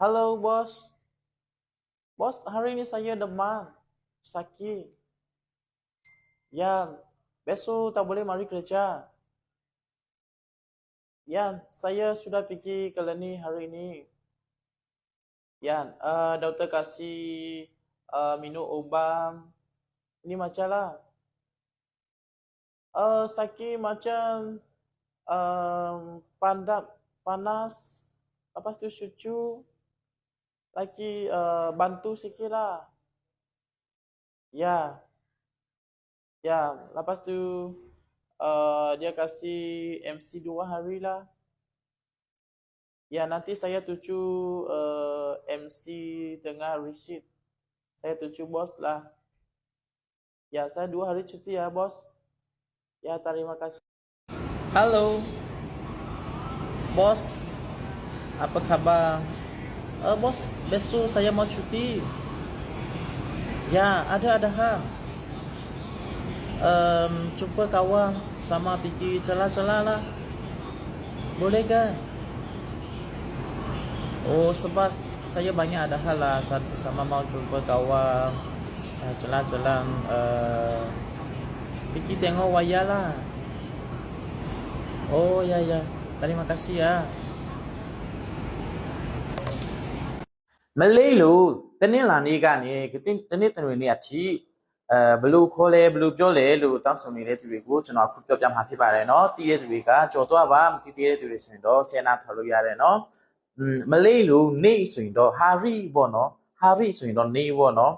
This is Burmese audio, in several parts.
Halo bos, bos hari ini saya demam, sakit. Ya, besok tak boleh mari kerja. Ya, saya sudah pergi ke klinik hari ini. Ya, doktor kasih minum obat. Ini macam lah. Sakit macam panas, lepas tu susu, lagi bantu sikit lah. Ya, ya, lepas tu dia kasih MC 2 hari lah. Ya, nanti saya tuju MC dengan receipt. Saya tuju bos lah. Ya, saya 2 hari cuti ya bos. Ya, terima kasih. Halo, bos. Apa kabar? Bos, besok saya mau cuti. Ya, ada hal. Jumpa kawan sama pergi celah-celah lah. Boleh ke? Oh, sebab saya banyak ada hal lah sama mau jumpa kawan celah-celah pergi tengok wayang lah. Oh ya, terima kasih ya. Melayu, tenilah ni kan ni, kita teni ni aci. ဘလူခေါ်လဲဘလူပြောလဲလို့တောင်းဆိုနေတဲ့သူတွေကိုကျွန်တော်အခုပြောပြမှာဖြစ်ပါတယ်เนาะတည်တဲ့သူတွေကကြော်သွားပါမတည်တဲ့သူတွေဆိုရင်တော့ဆယ်နာထော်လို့ရတယ်เนาะမလေးလို့နေဆိုရင်တော့ဟာရီပေါ့เนาะဟာရီဆိုရင်တော့နေပေါ့เนาะ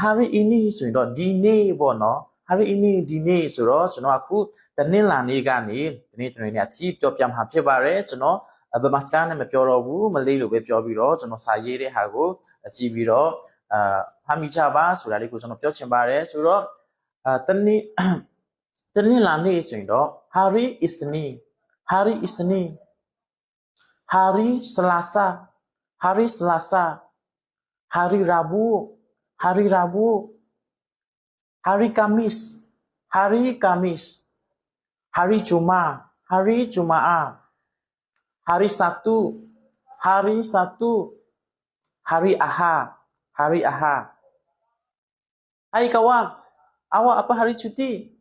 ဟာရီအင်းနီဆိုရင်တော့ဒီနေပေါ့เนาะဟာရီအင်းနီဒီနေဆိုတော့ကျွန်တော်အခုတနင်္လာနေ့ကနေဒီနေ့ကျွန်တော်เนี่ยအကြီးပြောပြမှာဖြစ်ပါတယ်ကျွန်တော်ဘမစကားနဲ့မပြောတော့ဘူးမလေးလို့ပဲပြောပြီးတော့ကျွန်တော်စာရေးတဲ့ဟာကိုကြည့်ပြီးတော့ဖမ်းမိကြပါဆိုတာလေးကိုကျွန်တော်ပြောချင်ပါတယ်ဆိုတော့တနေ့လာနေ့ဆိုရင်တော့ hari isni hari selasa hari rabu hari kamis hari jumaat hari sabtu hari ahad Hai kawan, awak apa hari cuti?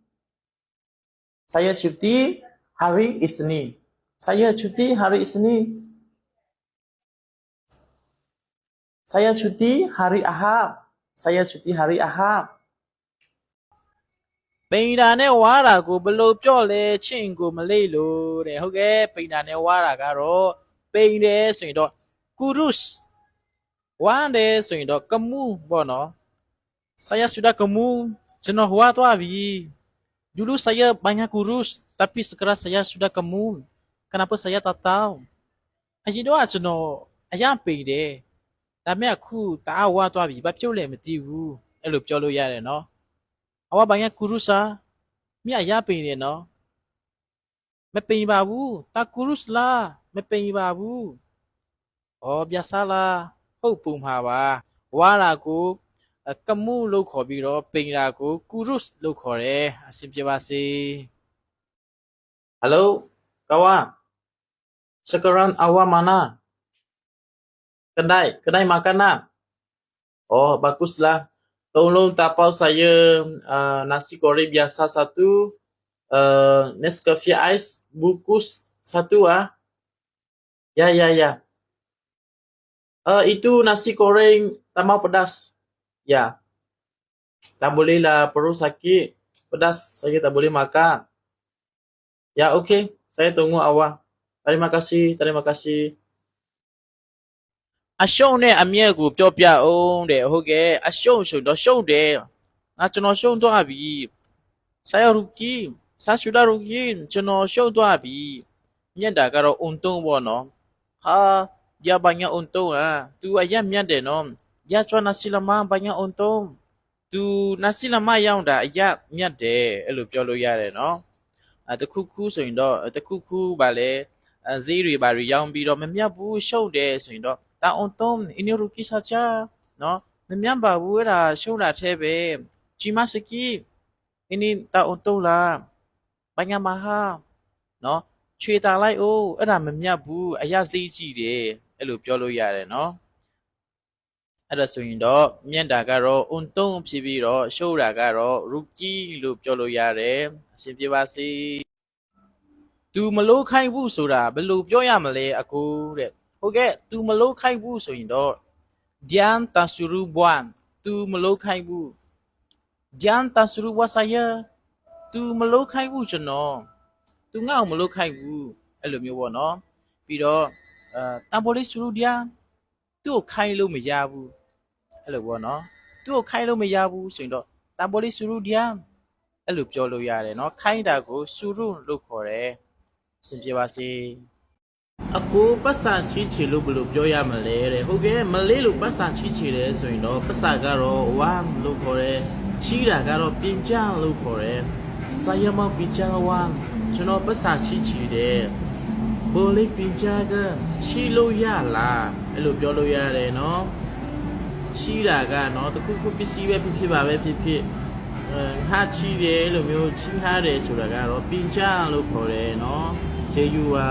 Saya cuti hari Isnin. Saya cuti hari Isnin. Saya cuti hari Ahad. Saya cuti hari Ahad. ပိန်တာနဲ့ဝါတာကိုဘလို့ပြောလဲချင်းကိုမလေးလို့တဲ့ဟုတ်ကဲ့ပိန်တာနဲ့ဝါတာကတော့ပိန်တယ်ဆိုရင်တော့ kurus ဝမ်းတယ်ဆိုရင်တော့ကမှုပေါ့နော် Saya sudah kemu jenuh tua bi. Dulu saya banyak kurus, tapi sekarang saya sudah kemu. Kenapa saya tak tahu? Aji doa jenuh ayam pede. Tapi aku tahu tua bi, bab jauh mesti bu. Elup jauh ya le no. Awak banyak kurus ah. Mi ayam pede no. Mepen babu, tak kurus lah. Mepen babu. Oh biasalah. Oh pun hawa. Wala aku ကမှုလို့ခေါ်ပြီးတော့ပိန်တာကို kurus လို့ခေါ်တယ်အဆင်ပြေပါစေ Halo kawan sekarang awak mana kedai makanan oh baguslah tolong tapau saya nasi goreng biasa satu Nescafe ice bungkus satu ya itu nasi goreng tambah pedas Ya, tak boleh lah perut sakit, pedas saya tak boleh makan. Ya, okey, saya tunggu awak. Terima kasih. အရှုံးနဲ့အမြဲကိုပြောပြအောင်တဲ့ဟုတ်ကဲ့အရှုံးဆိုတော့ရှုံးတယ်ငါကျွန်တော်ရှုံးသွားပြီဆာရူကီဆာရှူလာရူကီကျွန်တော်ရှုံးသွားပြီမြတ်တာကတော့အုံတုံးပေါ့နော်ဟာရပါညာအုံတုံးသူအရက်မြတ်တယ်နော်ရချွမ်းနာစီလမဘာညာအုံတုံးသူနာစီလမရောက်တာအရက်မြတ်တယ်အဲ့လိုပြောလို့ရတယ်နော်တခုခုဆိုရင်တော့တခုခုဗာလဲဈေးတွေဗာတွေရောင်းပြီးတော့မမြတ်ဘူးရှုံးတယ်ဆိုရင်တော့တာအုံတုံးအင်းရူကီစာချာနော်မမြတ်ပါဘူးအဲ့ဒါရှုံးတာแท้ပဲဂျီမစကီအင်းတာအုံတုံးလားဘာညာမဟာနော်ချွေတာလိုက်အိုးအဲ့ဒါမမြတ်ဘူးအရက်ဈေးကြီးတယ်အဲ့လိုပြောလို့ရတယ်နော် အဲ့ဒါဆိုရင်တော့မြင့်တာကတော့အွန်တုံးဖြစ်ပြီးတော့ရှိုးတာကတော့ရူကီလို့ပြောလို့ရတယ်အဆင်ပြေပါစေသူမလို့ခိုင်းဘူးဆိုတာဘယ်လိုပြောရမလဲအကိုတဲ့ဟုတ်ကဲ့သူမလို့ခိုင်းဘူးဆိုရင်တော့ Dian tak suruh buat tu melukai bu Dian tak suruh buat saya tu melukai bu ကျွန်တော် သူငါ့ကိုမလုပ်ခိုင်းဘူးအဲ့လိုမျိုးပေါ့နော်ပြီးတော့တန်ဖိုလေးစရူဒီယာသူ့ကိုခိုင်းလို့မရဘူးအဲ့လိုပေါ့နော်သူ့ကိုခိုင်းလို့မရဘူးဆိုရင်တော့တန်ဖိုလေးစရူဒီယာအဲ့လိုပြောလို့ရတယ်နော်ခိုင်းတာကိုစရူလို့ခေါ်တယ်အဆင်ပြေပါစေအကိုပတ်စာချီချီလို့ဘယ်လိုပြောရမလဲတဲ့ဟုတ်ကဲ့မလေးလို့ပတ်စာချီချီတယ်ဆိုရင်တော့ပတ်စာကတော့ဝမ်လို့ခေါ်တယ်ချီတာကတော့ပြင်ကြလို့ခေါ်တယ်စာရမပြင်ကြဝမ်ကျွန်တော်ပတ်စာချီချီတယ်ဘိုလေးပြင်ကြကချီလို့ရလားအဲ့လိုပြောလို့ရတယ်နော်ချီတာကနော်တခုခုပစ္စည်းပဲဖြစ်ပါပဲဖြစ်ဟာချီတယ်လို့မျိုးချီထားတယ်ဆိုတာကတော့ပြင်ကြလို့ခေါ်တယ်နော်ခြေယူပါ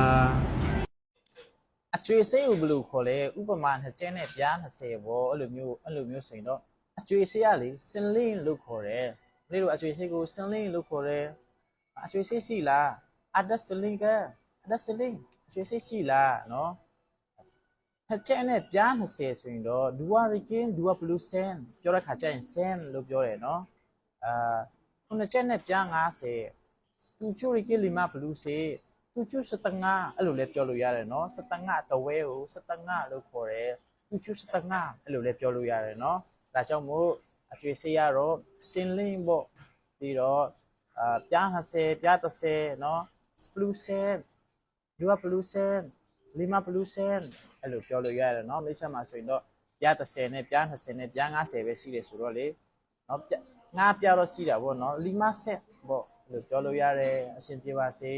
အကျွေးဆေးကိုဘယ်လိုခေါ်လဲဥပမာနှစ်ကျဲနဲ့ပြား20ပေါ့အဲ့လိုမျိုးဆိုရင်တော့အကျွေးဆေးကလေစင်လင်းလို့ခေါ်တယ်လေတို့အကျွေးဆေးကိုစင်လင်းလို့ခေါ်တယ်အကျွေးဆေးရှိလားအဒက်စလင်းကအဒက်စလင်းအကျွေးဆေးရှိလားနော်နှစ်ကျဲနဲ့ပြား20ဆိုရင်တော့ဒူဝါရီကင်းဒူဝါဘလူးဆန်ပြောတဲ့ခါကျရင်ဆန်လို့ပြောတယ်နော်ခုနှစ်ကျဲနဲ့ပြား90သူချိုရီကင်းလီမာဘလူးစေသူချူစတငါအဲ့လိုလည်းပြောလို့ရတယ်နော်စတငါတဝဲကိုစတငါလို့ခေါ်တယ်သူချူစတငါအဲ့လိုလည်းပြောလို့ရတယ်နော်ဒါကြောင့်မို့အကျွေးစေးရတော့စင်လင်းပေါ့ပြီးတော့ပြား20ပြား30နော်စပလူးဆန်ဒူဝပလူးဆန်လီမာပလူးဆန်အဲ့လိုပြောလို့ရတယ်နော်မိတ်ဆက်မှာဆိုရင်တော့ပြား30နဲ့ပြား20နဲ့ပြား90ပဲရှိတယ်ဆိုတော့လေနော်ငါးပြားတော့ရှိတာပေါ့နော်လီမာဆက်ပေါ့လို့ပြောလို့ရတယ်အရှင်ပြေပါစေ